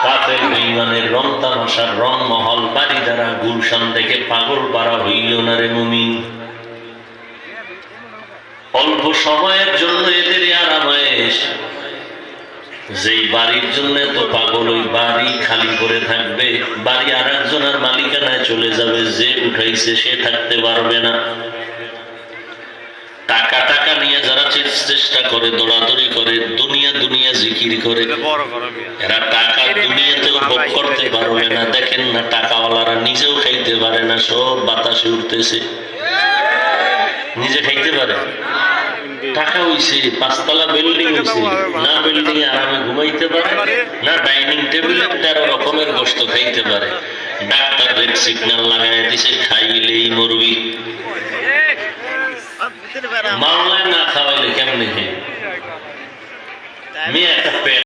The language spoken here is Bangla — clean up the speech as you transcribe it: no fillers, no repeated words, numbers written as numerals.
কাফের বেঈমানের রং তামাশার রং মহল বাড়ি দ্বারা গুলশান দেখে পাগল পারা হইল না রে মুমিন। অল্প সময়ের জন্য এদের আরামায়েশ, যেই বাড়ির জন্য তো পাগল, ওই বাড়ি খালি করে থাকবে, বাড়ি আর একজনের মালিকানায় চলে যাবে, যে উঠাইছে সে থাকতে পারবে না। টাকা টাকা নিয়ে যারা চেষ্টা করে, দৌড়াদৌড়ি করে, দুনিয়া দুনিয়া জিকির করে, এরা টাকা দুনিয়াতেও ভোগ করতে পারবে না। দেখেন না, টাকাওয়ালারা নিজেও খাইতে পারে না, সব বাতাসে উঠতেছে। নিজে খাইতে পারে, টাকা হইছে, 5 তলা বিল্ডিং হইছে, না বিল্ডিং এ আরামে ঘুমাইতে পারে, না ডাইনিং টেবিলে 13 রকমের গোশত খাইতে পারে। ডাক্তার রেড সিগন্যাল লাগাই দিছে, খাইলেই মরবি। মাওলায় না খাওয়াইলে কেমনে? মেয়ে একটা পেট